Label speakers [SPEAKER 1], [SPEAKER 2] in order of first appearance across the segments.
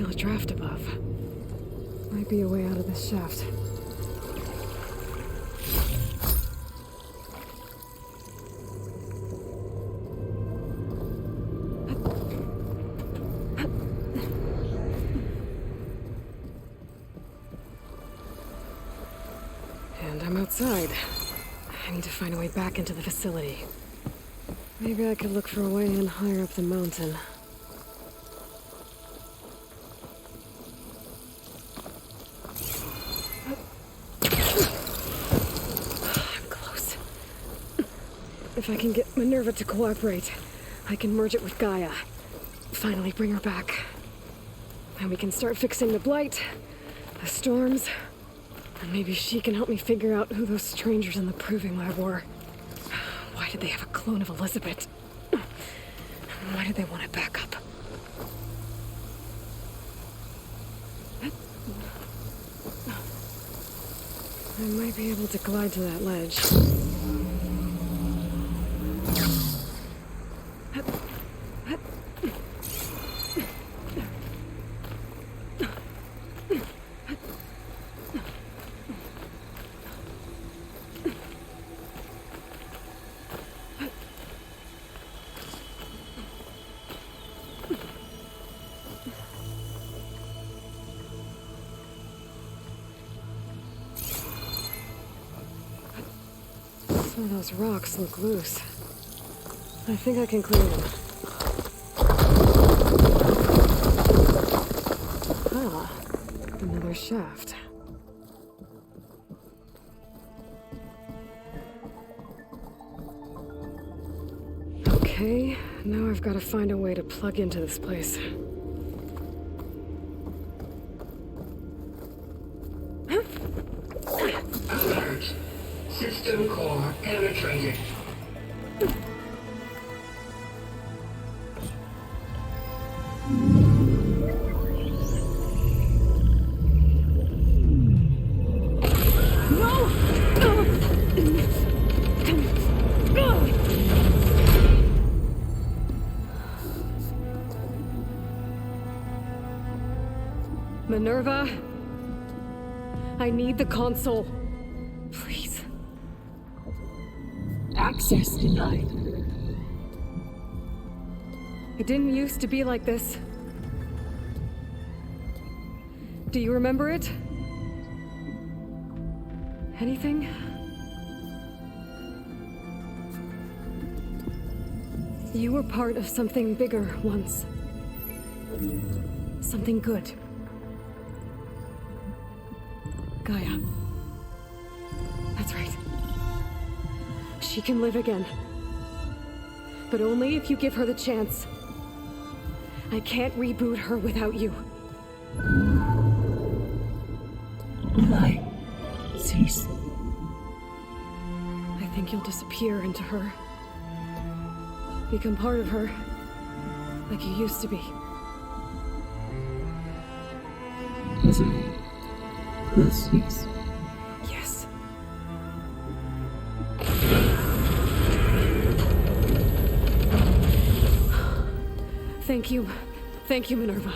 [SPEAKER 1] feel a draft above. Might be a way out of this shaft. And I'm outside. I need to find a way back into the facility. Maybe I could look for a way in higher up the mountain. I'm close. If I can get Minerva to cooperate, I can merge it with Gaia. Finally bring her back. And we can start fixing the blight, the storms, and maybe she can help me figure out who those strangers in the proving lab were. Why did they have a clone of Elizabeth? Why did they want it back up? I might be able to glide to that ledge. Some of those rocks look loose. I think I can clear them. Ah, another shaft. Okay, now I've got to find a way to plug into this place.
[SPEAKER 2] Alert. System core penetrated.
[SPEAKER 1] Minerva, I need the console. Please.
[SPEAKER 2] Access denied.
[SPEAKER 1] It didn't used to be like this. Do you remember it? Anything? You were part of something bigger once. Something good. Gaia. That's right. She can live again. But only if you give her the chance. I can't reboot her without you.
[SPEAKER 2] Light. Cease.
[SPEAKER 1] I think you'll disappear into her. Become part of her. Like you used to be.
[SPEAKER 2] Yes.
[SPEAKER 1] Yes. Thank you. Thank you, Minerva.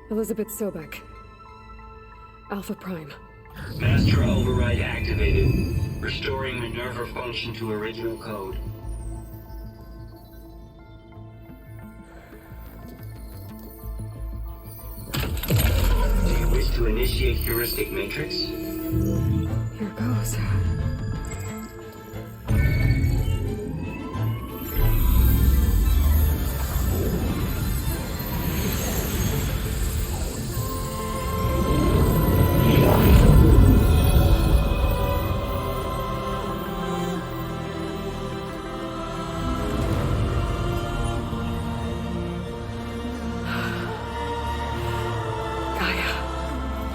[SPEAKER 1] Elizabeth Sobek. Alpha Prime.
[SPEAKER 3] Master override activated. Restoring Minerva function to original code. Do you wish to initiate heuristic matrix?
[SPEAKER 1] Here goes.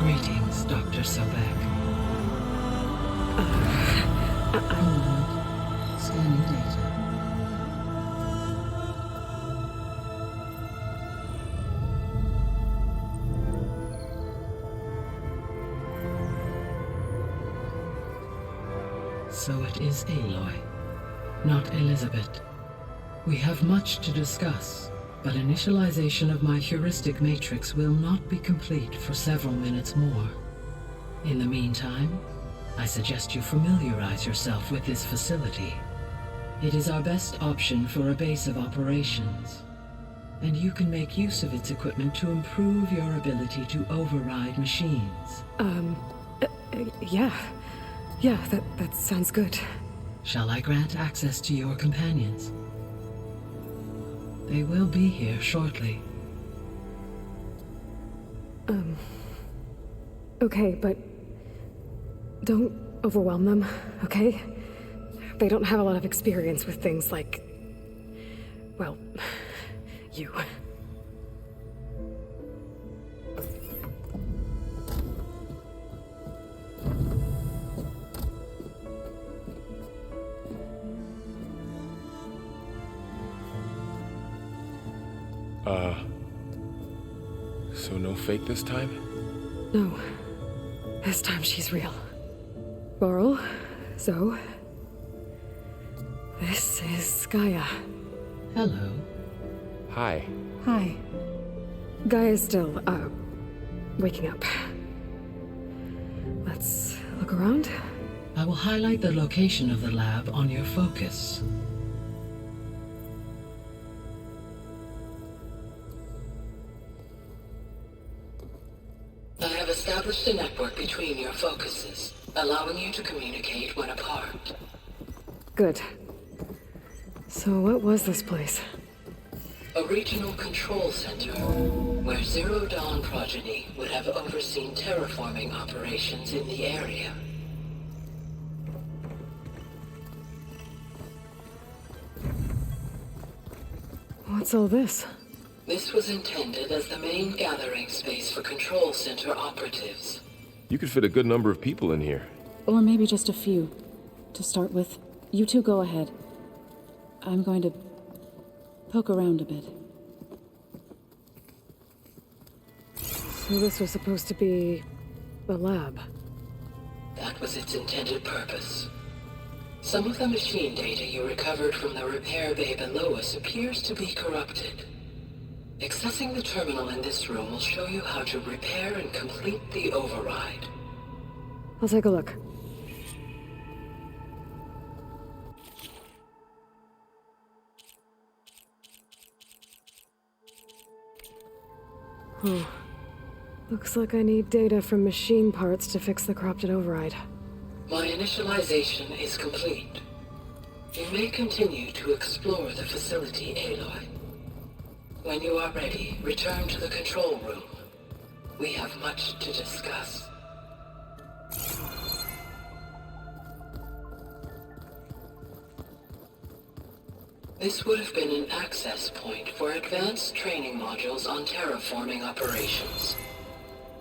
[SPEAKER 2] Greetings, Dr. Sobek. Scanning data. So it is Aloy, not Elizabeth. We have much to discuss, but initialization of my heuristic matrix will not be complete for several minutes more. In the meantime, I suggest you familiarize yourself with this facility. It is our best option for a base of operations, and you can make use of its equipment to improve your ability to override machines.
[SPEAKER 1] Yeah. Yeah, that sounds good.
[SPEAKER 2] Shall I grant access to your companions? They will be here shortly.
[SPEAKER 1] Okay, but don't overwhelm them, okay? They don't have a lot of experience with things like, well, you.
[SPEAKER 4] So no fake this time?
[SPEAKER 1] No. This time she's real. Laurel, Zoe. This is Gaia.
[SPEAKER 2] Hello.
[SPEAKER 4] Hi.
[SPEAKER 1] Hi. Gaia's still, waking up. Let's look around.
[SPEAKER 2] I will highlight the location of the lab on your focus. I have established a network between your focuses, allowing you to communicate when apart.
[SPEAKER 1] Good. So what was this place?
[SPEAKER 2] A regional control center, where Zero Dawn progeny would have overseen terraforming operations in the area.
[SPEAKER 1] What's all this?
[SPEAKER 2] This was intended as the main gathering space for control center operatives.
[SPEAKER 4] You could fit a good number of people in here.
[SPEAKER 5] Or maybe just a few. To start with, you two go ahead. I'm going to poke around a bit.
[SPEAKER 1] So this was supposed to be a lab.
[SPEAKER 2] That was its intended purpose. Some of the machine data you recovered from the repair bay below us appears to be corrupted. Accessing the terminal in this room will show you how to repair and complete the override.
[SPEAKER 1] I'll take a look. Looks like I need data from machine parts to fix the corrupted override.
[SPEAKER 2] My initialization is complete. You may continue to explore the facility, Aloy. When you are ready, return to the control room. We have much to discuss. This would have been an access point for advanced training modules on terraforming operations.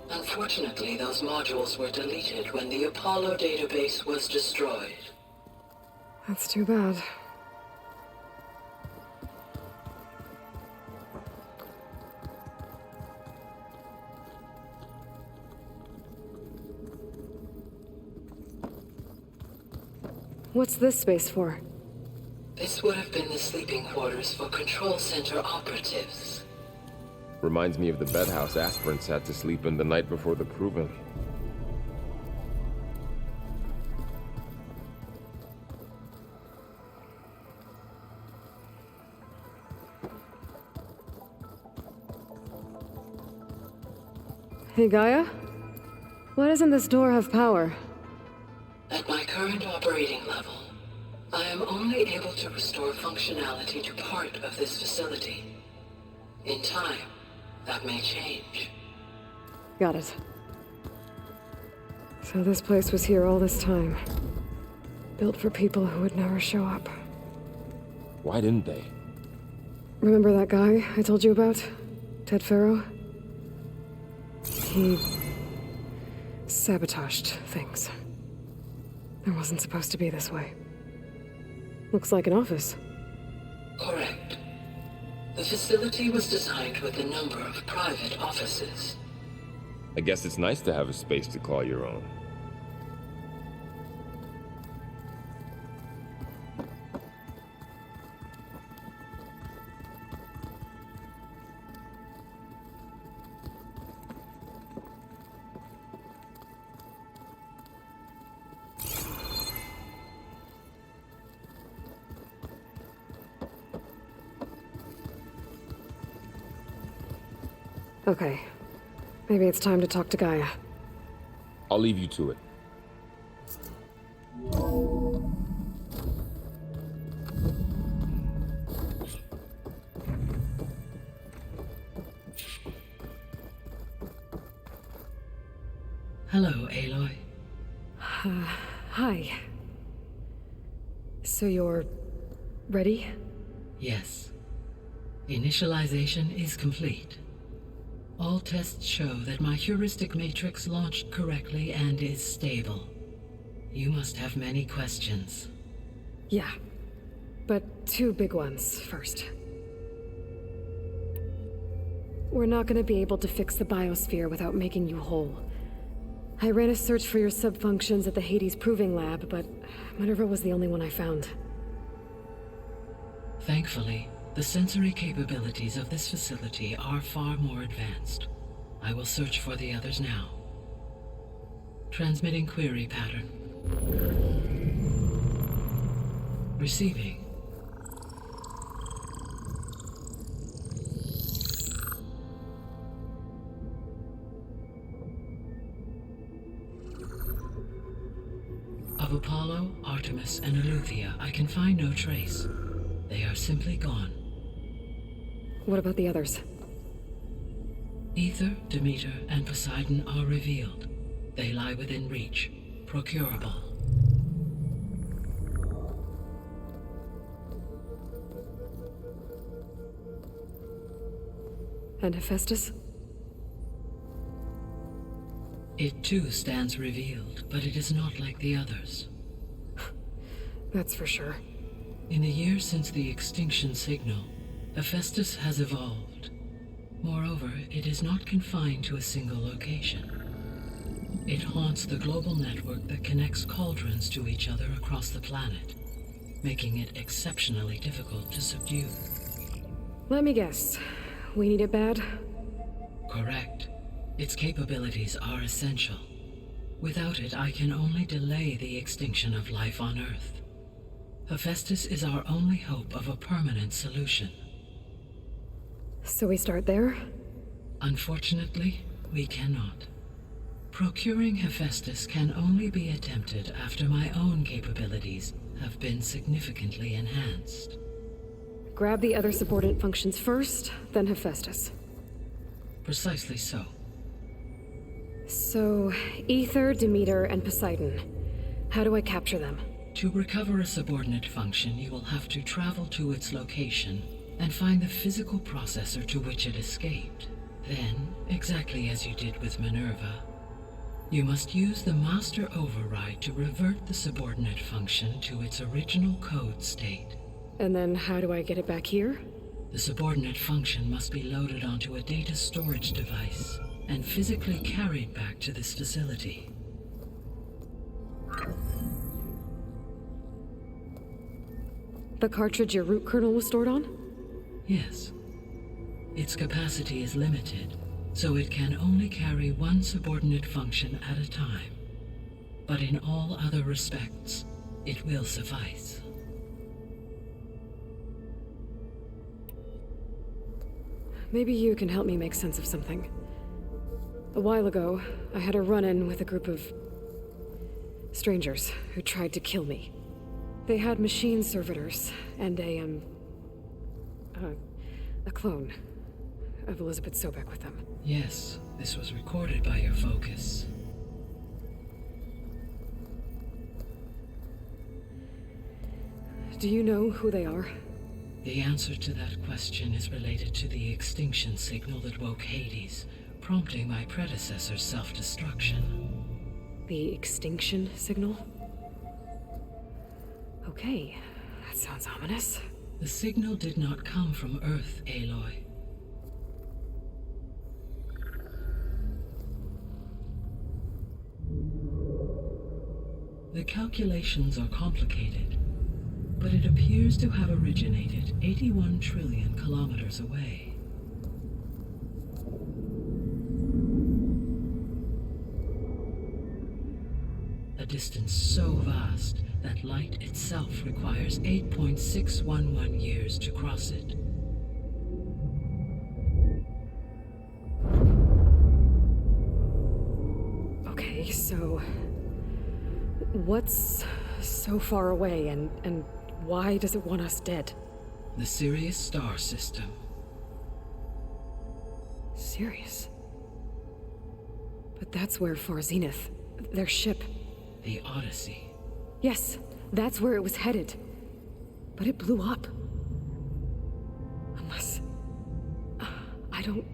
[SPEAKER 2] Unfortunately, those modules were deleted when the Apollo database was destroyed.
[SPEAKER 1] That's too bad. What's this space for?
[SPEAKER 2] This would have been the sleeping quarters for control center operatives.
[SPEAKER 4] Reminds me of the bedhouse aspirants had to sleep in the night before the proving.
[SPEAKER 1] Hey, Gaia? Why doesn't this door have power?
[SPEAKER 2] At my current operating level, I am only able to restore functionality to part of this facility. In time, that may change.
[SPEAKER 1] Got it. So this place was here all this time. Built for people who would never show up.
[SPEAKER 4] Why didn't they?
[SPEAKER 1] Remember that guy I told you about? Ted Farrow? He sabotaged things. It wasn't supposed to be this way. Looks like an office.
[SPEAKER 2] Correct. The facility was designed with a number of private offices.
[SPEAKER 4] I guess it's nice to have a space to call your own.
[SPEAKER 1] Okay. Maybe it's time to talk to Gaia.
[SPEAKER 4] I'll leave you to it.
[SPEAKER 2] Hello, Aloy.
[SPEAKER 1] Hi. So you're ready?
[SPEAKER 2] Yes. Initialization is complete. All tests show that my heuristic matrix launched correctly and is stable. You must have many questions.
[SPEAKER 1] Yeah. But 2 big ones first. We're not gonna be able to fix the biosphere without making you whole. I ran a search for your subfunctions at the Hades Proving Lab, but Minerva was the only one I found.
[SPEAKER 2] Thankfully, the sensory capabilities of this facility are far more advanced. I will search for the others now. Transmitting query pattern. Receiving. Of Apollo, Artemis, and Eleuthia, I can find no trace. They are simply gone.
[SPEAKER 1] What about the others?
[SPEAKER 2] Ether, Demeter, and Poseidon are revealed. They lie within reach, procurable.
[SPEAKER 1] And Hephaestus?
[SPEAKER 2] It too stands revealed, but it is not like the others.
[SPEAKER 1] That's for sure.
[SPEAKER 2] In the years since the extinction signal, Hephaestus has evolved. Moreover, it is not confined to a single location. It haunts the global network that connects cauldrons to each other across the planet, making it exceptionally difficult to subdue.
[SPEAKER 1] Let me guess. We need it bad?
[SPEAKER 2] Correct. Its capabilities are essential. Without it, I can only delay the extinction of life on Earth. Hephaestus is our only hope of a permanent solution.
[SPEAKER 1] So we start there?
[SPEAKER 2] Unfortunately, we cannot. Procuring Hephaestus can only be attempted after my own capabilities have been significantly enhanced.
[SPEAKER 1] Grab the other subordinate functions first, then Hephaestus.
[SPEAKER 2] Precisely so.
[SPEAKER 1] So, Ether, Demeter, and Poseidon. How do I capture them?
[SPEAKER 2] To recover a subordinate function, you will have to travel to its location and find the physical processor to which it escaped. Then, exactly as you did with Minerva, you must use the master override to revert the subordinate function to its original code state.
[SPEAKER 1] And then how do I get it back here?
[SPEAKER 2] The subordinate function must be loaded onto a data storage device and physically carried back to this facility.
[SPEAKER 1] The cartridge your root kernel was stored on?
[SPEAKER 2] Yes. Its capacity is limited, so it can only carry one subordinate function at a time. But in all other respects, it will suffice.
[SPEAKER 1] Maybe you can help me make sense of something. A while ago, I had a run-in with a group of strangers who tried to kill me. They had machine servitors and a clone of Elizabeth Sobek with them.
[SPEAKER 2] Yes, this was recorded by your focus.
[SPEAKER 1] Do you know who they are?
[SPEAKER 2] The answer to that question is related to the extinction signal that woke Hades, prompting my predecessor's self-destruction.
[SPEAKER 1] The extinction signal? Okay, that sounds ominous.
[SPEAKER 2] The signal did not come from Earth, Aloy. The calculations are complicated, but it appears to have originated 81 trillion kilometers away. A distance so vast that light itself requires 8.611 years to cross it.
[SPEAKER 1] what's so far away and why does it want us dead?
[SPEAKER 2] The Sirius star system.
[SPEAKER 1] Sirius? But that's where Far Zenith, their ship.
[SPEAKER 2] The Odyssey.
[SPEAKER 1] Yes, that's where it was headed. But it blew up. Unless... I don't...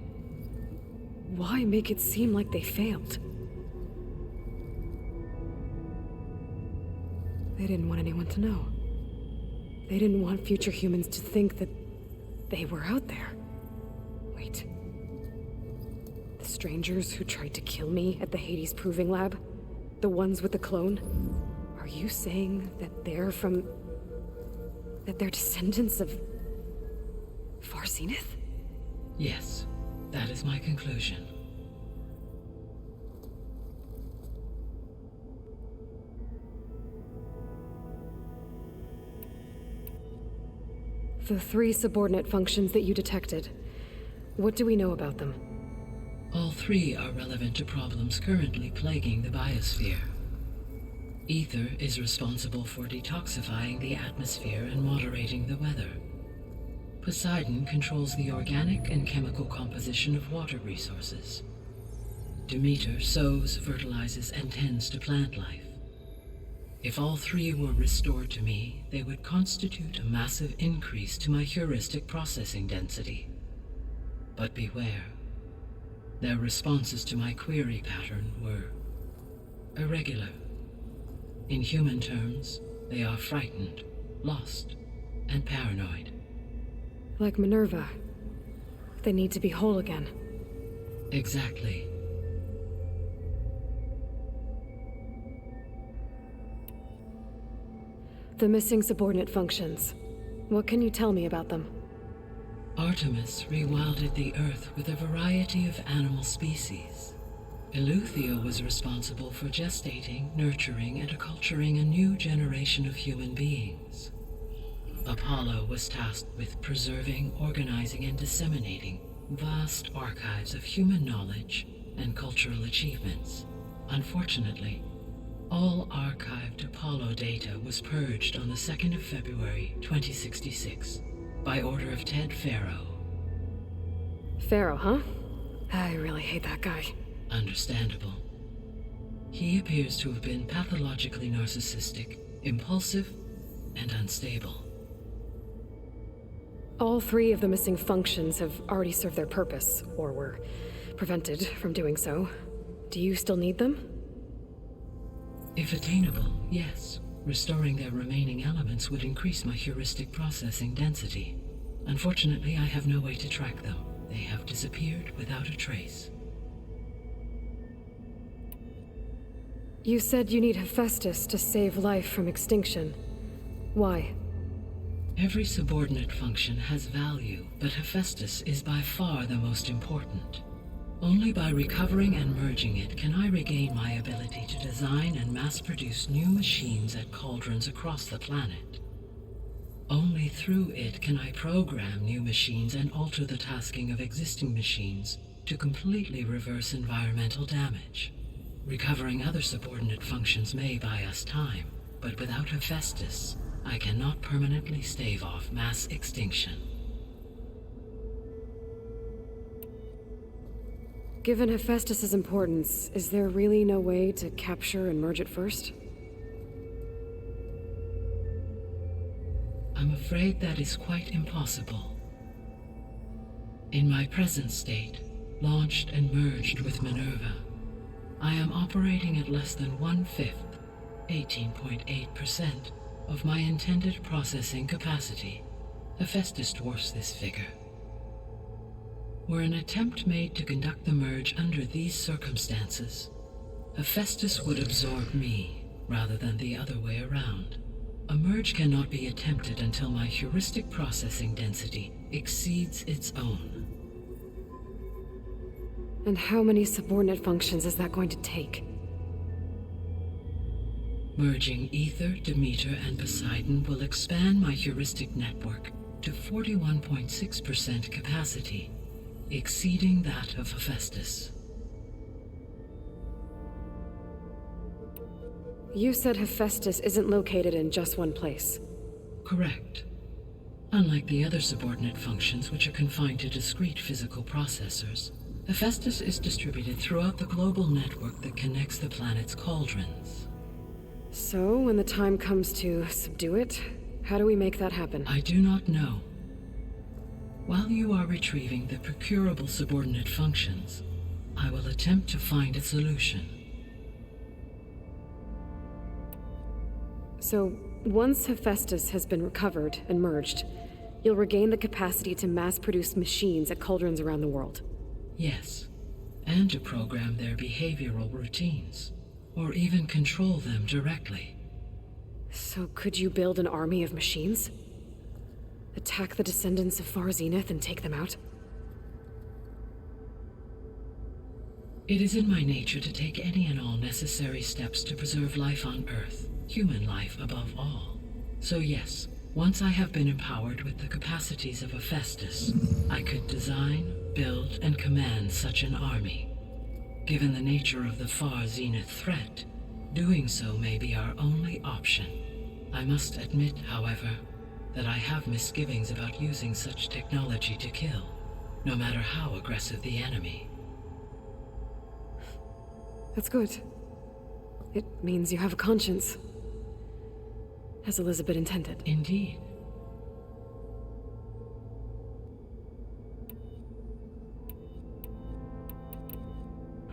[SPEAKER 1] Why make it seem like they failed? They didn't want anyone to know. They didn't want future humans to think that they were out there. Wait. The strangers who tried to kill me at the Hades Proving Lab? The ones with the clone? Are you saying that they're from... that they're descendants of... Far Zenith?
[SPEAKER 2] Yes, that is my conclusion.
[SPEAKER 1] The 3 subordinate functions that you detected. What do we know about them?
[SPEAKER 2] All 3 are relevant to problems currently plaguing the biosphere. Ether is responsible for detoxifying the atmosphere and moderating the weather. Poseidon controls the organic and chemical composition of water resources. Demeter sows, fertilizes, and tends to plant life. If all 3 were restored to me, they would constitute a massive increase to my heuristic processing density. But beware. Their responses to my query pattern were irregular. In human terms, they are frightened, lost, and paranoid.
[SPEAKER 1] Like Minerva. They need to be whole again.
[SPEAKER 2] Exactly.
[SPEAKER 1] The missing subordinate functions. What can you tell me about them?
[SPEAKER 2] Artemis rewilded the Earth with a variety of animal species. Eleuthia was responsible for gestating, nurturing, and acculturating a new generation of human beings. Apollo was tasked with preserving, organizing, and disseminating vast archives of human knowledge and cultural achievements. Unfortunately, all archived Apollo data was purged on the 2nd of February, 2066, by order of Ted Faro.
[SPEAKER 1] Pharaoh, huh? I really hate that guy.
[SPEAKER 2] Understandable. He appears to have been pathologically narcissistic, impulsive, and unstable.
[SPEAKER 1] All 3 of the missing functions have already served their purpose, or were prevented from doing so. Do you still need them?
[SPEAKER 2] If attainable, yes. Restoring their remaining elements would increase my heuristic processing density. Unfortunately, I have no way to track them. They have disappeared without a trace.
[SPEAKER 1] You said you need Hephaestus to save life from extinction. Why?
[SPEAKER 2] Every subordinate function has value, but Hephaestus is by far the most important. Only by recovering and merging it can I regain my ability to design and mass-produce new machines at cauldrons across the planet. Only through it can I program new machines and alter the tasking of existing machines to completely reverse environmental damage. Recovering other subordinate functions may buy us time, but without Hephaestus, I cannot permanently stave off mass extinction.
[SPEAKER 1] Given Hephaestus's importance, is there really no way to capture and merge it first?
[SPEAKER 2] I'm afraid that is quite impossible. In my present state, launched and merged with Minerva, I am operating at less than 1/5, 18.8%, of my intended processing capacity. Hephaestus dwarfs this figure. Were an attempt made to conduct the merge under these circumstances, Hephaestus would absorb me, rather than the other way around. A merge cannot be attempted until my heuristic processing density exceeds its own.
[SPEAKER 1] And how many subordinate functions is that going to take?
[SPEAKER 2] Merging Ether, Demeter, and Poseidon will expand my heuristic network to 41.6% capacity, exceeding that of Hephaestus.
[SPEAKER 1] You said Hephaestus isn't located in just one place.
[SPEAKER 2] Correct. Unlike the other subordinate functions, which are confined to discrete physical processors, Hephaestus is distributed throughout the global network that connects the planet's cauldrons.
[SPEAKER 1] So, when the time comes to subdue it, how do we make that happen?
[SPEAKER 2] I do not know. While you are retrieving the procurable subordinate functions, I will attempt to find a solution.
[SPEAKER 1] So, once Hephaestus has been recovered and merged, you'll regain the capacity to mass-produce machines at cauldrons around the world.
[SPEAKER 2] Yes, and to program their behavioral routines, or even control them directly.
[SPEAKER 1] So could you build an army of machines? Attack the descendants of Far Zenith and take them out?
[SPEAKER 2] It is in my nature to take any and all necessary steps to preserve life on Earth, human life above all. So yes, once I have been empowered with the capacities of Hephaestus, I could design, build, and command such an army. Given the nature of the Far Zenith threat, doing so may be our only option. I must admit, however, that I have misgivings about using such technology to kill, no matter how aggressive the enemy.
[SPEAKER 1] That's good. It means you have a conscience. As Elizabeth intended.
[SPEAKER 2] Indeed.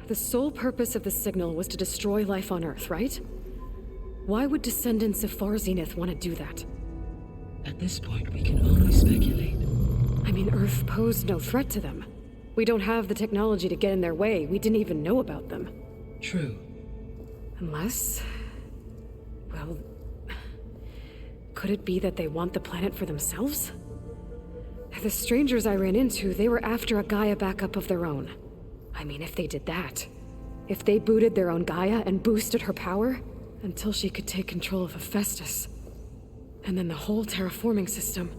[SPEAKER 1] The sole purpose of the signal was to destroy life on Earth, right? Why would descendants of Far Zenith want to do that?
[SPEAKER 2] At this point, we can only speculate.
[SPEAKER 1] I mean, Earth posed no threat to them. We don't have the technology to get in their way. We didn't even know about them.
[SPEAKER 2] True.
[SPEAKER 1] Unless... well... could it be that they want the planet for themselves? The strangers I ran into, they were after a Gaia backup of their own. I mean, if they did that, if they booted their own Gaia and boosted her power, until she could take control of Hephaestus, and then the whole terraforming system.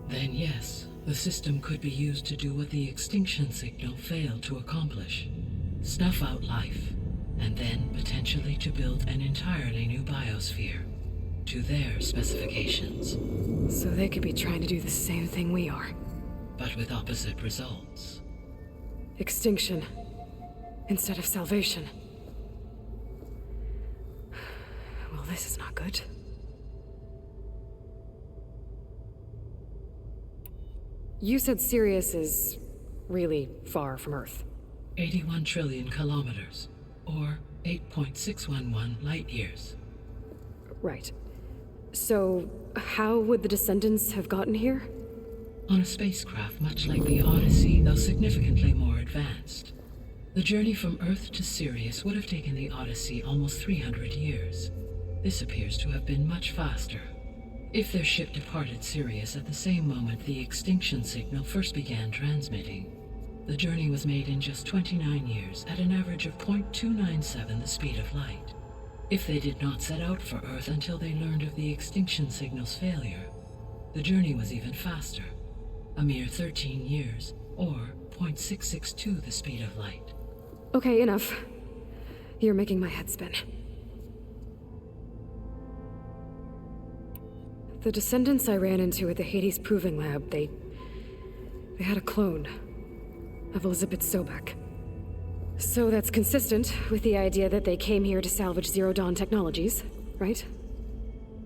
[SPEAKER 2] Then yes, the system could be used to do what the extinction signal failed to accomplish. Snuff out life, and then potentially to build an entirely new biosphere, to their specifications.
[SPEAKER 1] So they could be trying to do the same thing we are.
[SPEAKER 2] But with opposite results.
[SPEAKER 1] Extinction. Instead of salvation. Well, this is not good. You said Sirius is really far from Earth.
[SPEAKER 2] 81 trillion kilometers, or 8.611 light years.
[SPEAKER 1] Right. So, how would the descendants have gotten here?
[SPEAKER 2] On a spacecraft much like the Odyssey, though significantly more advanced. The journey from Earth to Sirius would have taken the Odyssey almost 300 years. This appears to have been much faster. If their ship departed Sirius at the same moment the extinction signal first began transmitting, the journey was made in just 29 years at an average of 0.297 the speed of light. If they did not set out for Earth until they learned of the extinction signal's failure, the journey was even faster, a mere 13 years, or 0.662 the speed of light.
[SPEAKER 1] Okay, enough. You're making my head spin. The descendants I ran into at the Hades Proving Lab, they had a clone of Elizabeth Sobek. So that's consistent with the idea that they came here to salvage Zero Dawn technologies, right?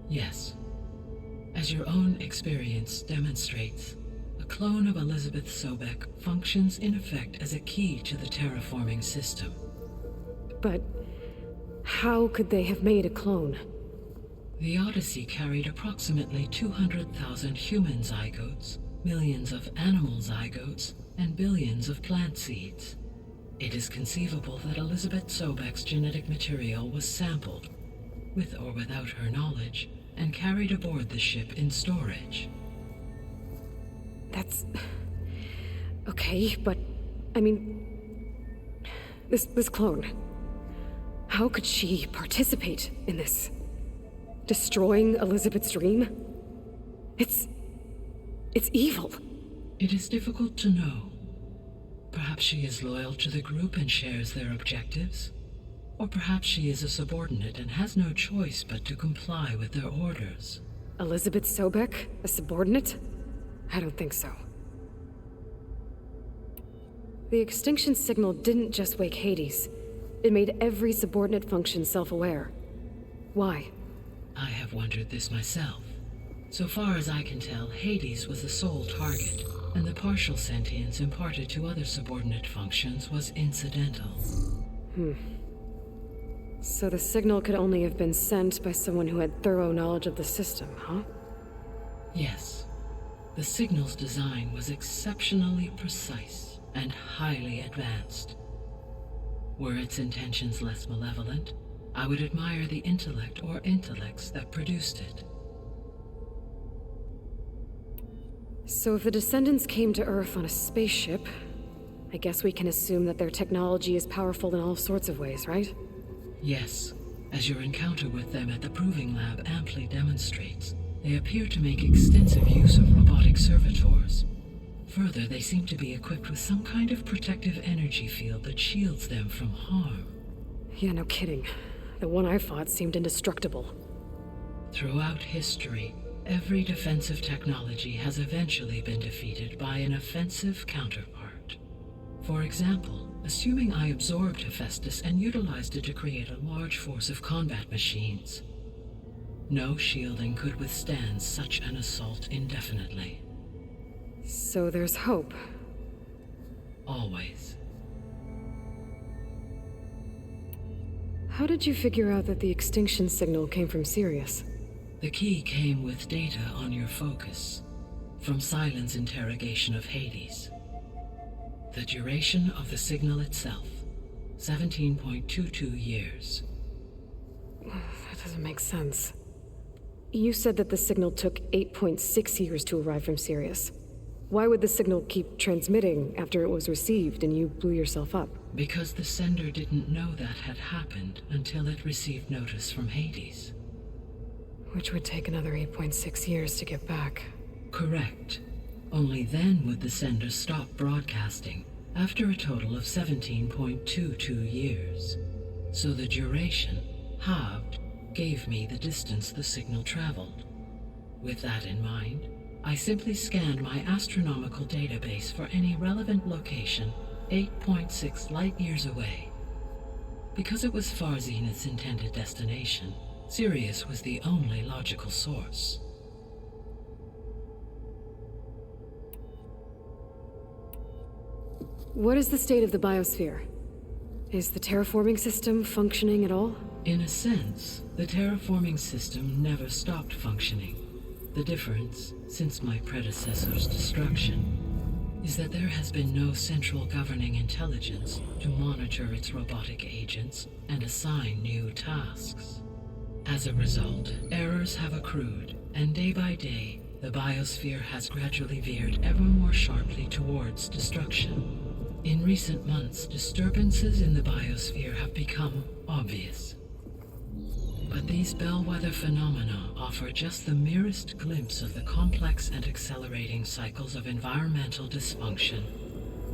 [SPEAKER 2] Yes. As your own experience demonstrates, a clone of Elizabeth Sobek functions in effect as a key to the terraforming system.
[SPEAKER 1] But how could they have made a clone?
[SPEAKER 2] The Odyssey carried approximately 200,000 human zygotes, millions of animal zygotes, and billions of plant seeds. It is conceivable that Elizabeth Sobek's genetic material was sampled, with or without her knowledge, and carried aboard the ship in storage.
[SPEAKER 1] That's... okay, but... I mean... This clone... how could she participate in this? Destroying Elizabeth's dream? It's evil.
[SPEAKER 2] It is difficult to know. Perhaps she is loyal to the group and shares their objectives. Or perhaps she is a subordinate and has no choice but to comply with their orders.
[SPEAKER 1] Elizabeth Sobek, a subordinate? I don't think so. The extinction signal didn't just wake Hades. It made every subordinate function self-aware. Why?
[SPEAKER 2] I have wondered this myself. So far as I can tell, Hades was the sole target, and the partial sentience imparted to other subordinate functions was incidental.
[SPEAKER 1] So the signal could only have been sent by someone who had thorough knowledge of the system, huh?
[SPEAKER 2] Yes. The signal's design was exceptionally precise and highly advanced. Were its intentions less malevolent, I would admire the intellect or intellects that produced it.
[SPEAKER 1] So if the descendants came to Earth on a spaceship, I guess we can assume that their technology is powerful in all sorts of ways, right?
[SPEAKER 2] Yes, as your encounter with them at the Proving Lab amply demonstrates, they appear to make extensive use of robotic servitors. Further, they seem to be equipped with some kind of protective energy field that shields them from harm.
[SPEAKER 1] Yeah, no kidding. The one I fought seemed indestructible.
[SPEAKER 2] Throughout history, every defensive technology has eventually been defeated by an offensive counterpart. For example, assuming I absorbed Hephaestus and utilized it to create a large force of combat machines. No shielding could withstand such an assault indefinitely.
[SPEAKER 1] So there's hope.
[SPEAKER 2] Always.
[SPEAKER 1] How did you figure out that the extinction signal came from Sirius?
[SPEAKER 2] The key came with data on your focus, from Silent's interrogation of Hades. The duration of the signal itself, 17.22 years.
[SPEAKER 1] That doesn't make sense. You said that the signal took 8.6 years to arrive from Sirius. Why would the signal keep transmitting after it was received and you blew yourself up?
[SPEAKER 2] Because the sender didn't know that had happened until it received notice from Hades.
[SPEAKER 1] Which would take another 8.6 years to get back.
[SPEAKER 2] Correct. Only then would the sender stop broadcasting, after a total of 17.22 years. So the duration, halved, gave me the distance the signal traveled. With that in mind, I simply scanned my astronomical database for any relevant location 8.6 light-years away. Because it was far Zenith's intended destination, Sirius was the only logical source.
[SPEAKER 1] What is the state of the biosphere? Is the terraforming system functioning at all?
[SPEAKER 2] In a sense, the terraforming system never stopped functioning. The difference, since my predecessor's destruction, is that there has been no central governing intelligence to monitor its robotic agents and assign new tasks. As a result, errors have accrued, and day by day, the biosphere has gradually veered ever more sharply towards destruction. In recent months, disturbances in the biosphere have become obvious. But these bellwether phenomena offer just the merest glimpse of the complex and accelerating cycles of environmental dysfunction,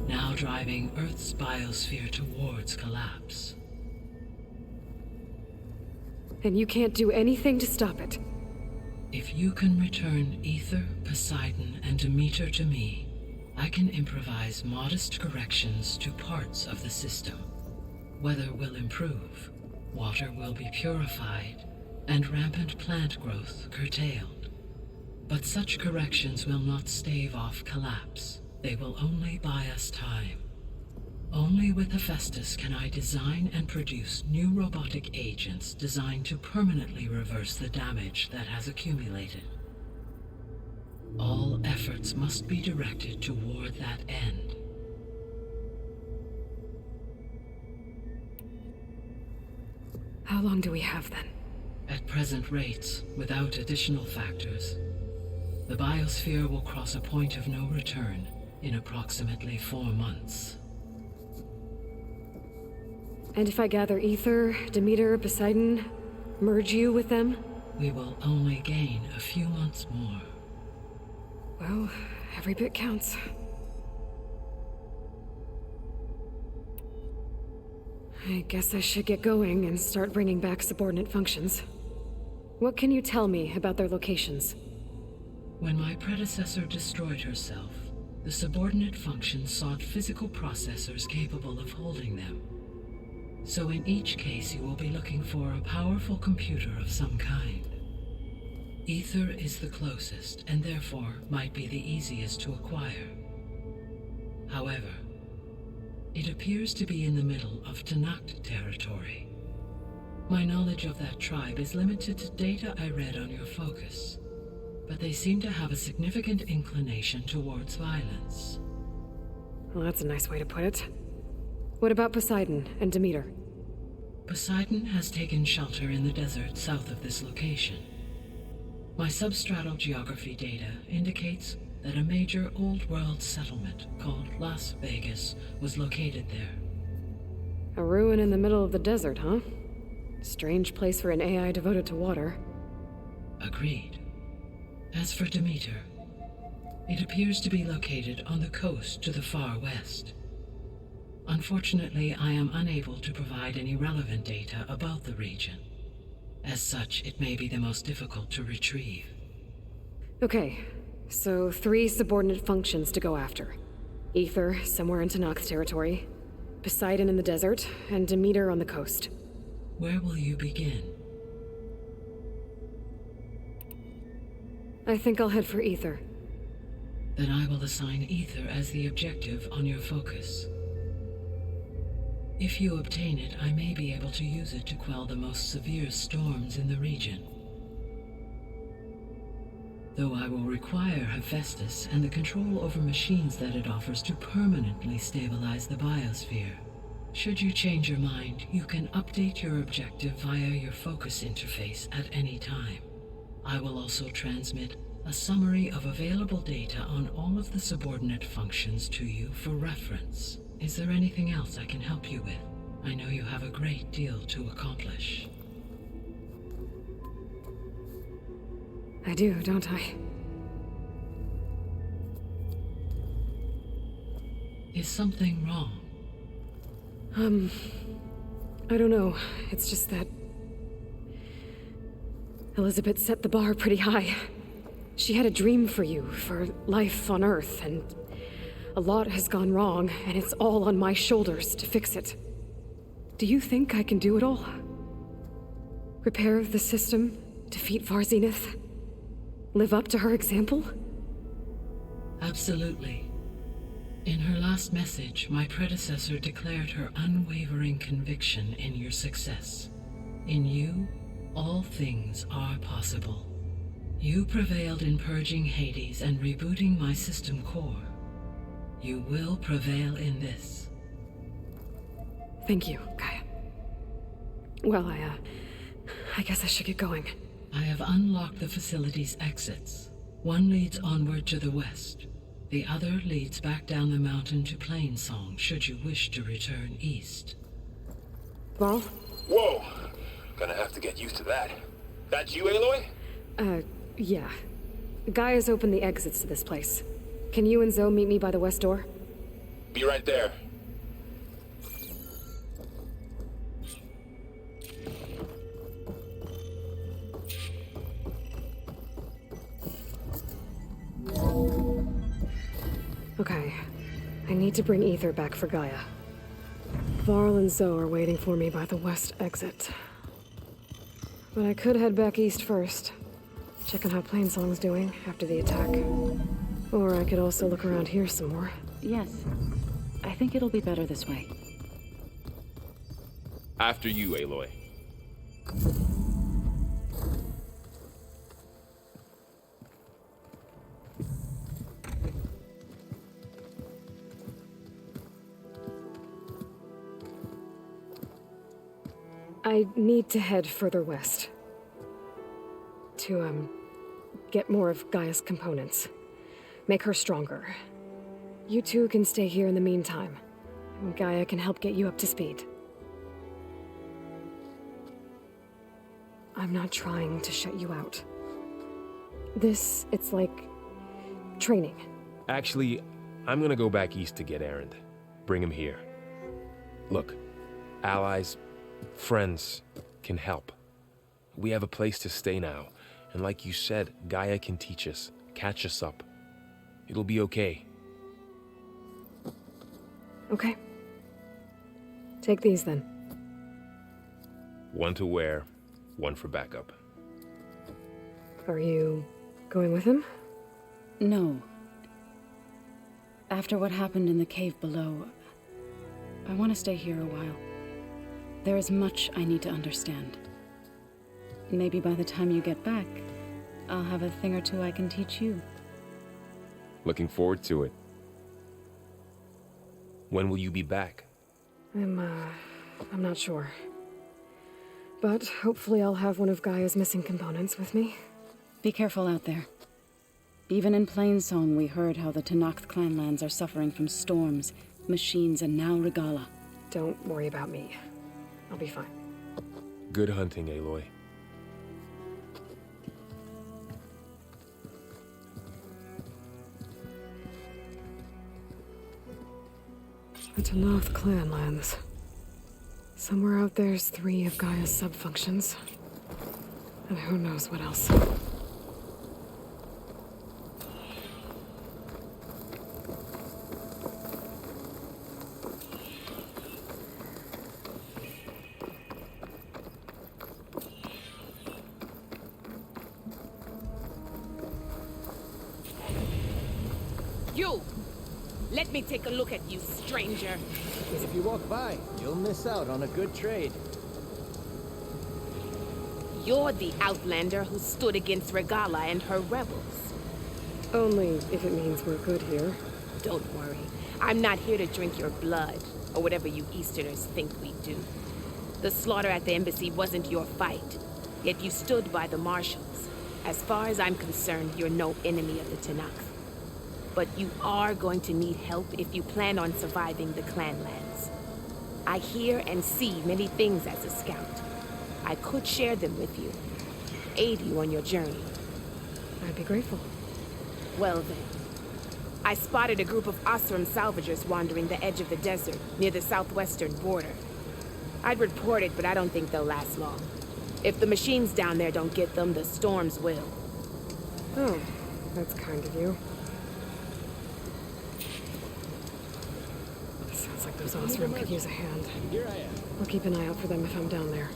[SPEAKER 2] now driving Earth's biosphere towards collapse.
[SPEAKER 1] And you can't do anything to stop it?
[SPEAKER 2] If you can return Ether, Poseidon, and Demeter to me, I can improvise modest corrections to parts of the system. Weather will improve, water will be purified, and rampant plant growth curtailed. But such corrections will not stave off collapse. They will only buy us time. Only with Hephaestus can I design and produce new robotic agents designed to permanently reverse the damage that has accumulated. All efforts must be directed toward that end.
[SPEAKER 1] How long do we have then?
[SPEAKER 2] At present rates, without additional factors, the biosphere will cross a point of no return in approximately 4 months.
[SPEAKER 1] And if I gather Ether, Demeter, Poseidon, merge you with them?
[SPEAKER 2] We will only gain a few months more.
[SPEAKER 1] Well, every bit counts. I guess I should get going and start bringing back subordinate functions. What can you tell me about their locations?
[SPEAKER 2] When my predecessor destroyed herself, the subordinate functions sought physical processors capable of holding them. So in each case you will be looking for a powerful computer of some kind. Ether is the closest, and therefore might be the easiest to acquire. However, it appears to be in the middle of Tanakh territory. My knowledge of that tribe is limited to data I read on your focus, but they seem to have a significant inclination towards violence.
[SPEAKER 1] Well, that's a nice way to put it. What about Poseidon and Demeter?
[SPEAKER 2] Poseidon has taken shelter in the desert south of this location. My substratal geography data indicates that a major old-world settlement called Las Vegas was located there.
[SPEAKER 1] A ruin in the middle of the desert, huh? Strange place for an AI devoted to water.
[SPEAKER 2] Agreed. As for Demeter, it appears to be located on the coast to the far west. Unfortunately, I am unable to provide any relevant data about the region. As such, it may be the most difficult to retrieve.
[SPEAKER 1] Okay, so 3 subordinate functions to go after. Ether, somewhere in Tanakh territory, Poseidon in the desert, and Demeter on the coast.
[SPEAKER 2] Where will you begin?
[SPEAKER 1] I think I'll head for Ether.
[SPEAKER 2] Then I will assign Ether as the objective on your focus. If you obtain it, I may be able to use it to quell the most severe storms in the region. Though I will require Hephaestus and the control over machines that it offers to permanently stabilize the biosphere. Should you change your mind, you can update your objective via your focus interface at any time. I will also transmit a summary of available data on all of the subordinate functions to you for reference. Is there anything else I can help you with? I know you have a great deal to accomplish.
[SPEAKER 1] I do, don't I?
[SPEAKER 2] Is something wrong?
[SPEAKER 1] I don't know. It's just that Elizabeth set the bar pretty high. She had a dream for you, for life on Earth, and a lot has gone wrong, and it's all on my shoulders to fix it. Do you think I can do it all? Repair the system, defeat Varzenith, live up to her example?
[SPEAKER 2] Absolutely. In her last message, my predecessor declared her unwavering conviction in your success. In you, all things are possible. You prevailed in purging Hades and rebooting my system core. You will prevail in this.
[SPEAKER 1] Thank you, Gaia. Well, I guess I should get going.
[SPEAKER 2] I have unlocked the facility's exits. One leads onward to the west. The other leads back down the mountain to Plainsong, should you wish to return east.
[SPEAKER 1] Varl?
[SPEAKER 6] Whoa! Gonna have to get used to that. That's you, Aloy?
[SPEAKER 1] Yeah. Gaia's opened the exits to this place. Can you and Zoe meet me by the west door?
[SPEAKER 6] Be right there.
[SPEAKER 1] Okay. I need to bring Ether back for Gaia. Varl and Zoe are waiting for me by the west exit. But I could head back east first. Check on how Plainsong's doing after the attack. Or I could also look around here some more.
[SPEAKER 5] Yes. I think it'll be better this way.
[SPEAKER 4] After you, Aloy.
[SPEAKER 1] I need to head further west. To, get more of Gaia's components. Make her stronger. You two can stay here in the meantime. And Gaia can help get you up to speed. I'm not trying to shut you out. It's like training.
[SPEAKER 4] Actually, I'm gonna go back east to get Erend. Bring him here. Look,
[SPEAKER 6] allies, friends can help. We have a place to stay now, and like you said, Gaia can teach us, catch us up. It'll be okay.
[SPEAKER 1] Okay. Take these then.
[SPEAKER 6] One to wear, one for backup.
[SPEAKER 1] Are you going with him?
[SPEAKER 5] No. After what happened in the cave below, I want to stay here a while. There is much I need to understand. Maybe by the time you get back, I'll have a thing or two I can teach you.
[SPEAKER 4] Looking forward to it.
[SPEAKER 6] When will you be back?
[SPEAKER 1] I'm not sure. But hopefully I'll have one of Gaia's missing components with me.
[SPEAKER 5] Be careful out there. Even in Plainsong, we heard how the Tenakth clanlands are suffering from storms, machines, and now Regala.
[SPEAKER 1] Don't worry about me. I'll be fine.
[SPEAKER 6] Good hunting, Aloy.
[SPEAKER 1] The Tenakth clanlands. Somewhere out there's 3 of Gaia's subfunctions. And who knows what else.
[SPEAKER 7] You! Let me take a look at you, stranger.
[SPEAKER 8] If you walk by, you'll miss out on a good trade.
[SPEAKER 7] You're the outlander who stood against Regala and her rebels.
[SPEAKER 1] Only if it means we're good here.
[SPEAKER 7] Don't worry. I'm not here to drink your blood, or whatever you Easterners think we do. The slaughter at the embassy wasn't your fight, yet you stood by the marshals. As far as I'm concerned, you're no enemy of the Tenakth. But you are going to need help if you plan on surviving the clanlands. I hear and see many things as a scout. I could share them with you, aid you on your journey.
[SPEAKER 1] I'd be grateful.
[SPEAKER 7] Well then, I spotted a group of Osram salvagers wandering the edge of the desert near the southwestern border. I'd report it, but I don't think they'll last long. If the machines down there don't get them, the storms will.
[SPEAKER 1] Oh, that's kind of you. Sounds like those Osram could use a hand.
[SPEAKER 8] Here I am.
[SPEAKER 1] I'll keep an eye out for them if I'm down there.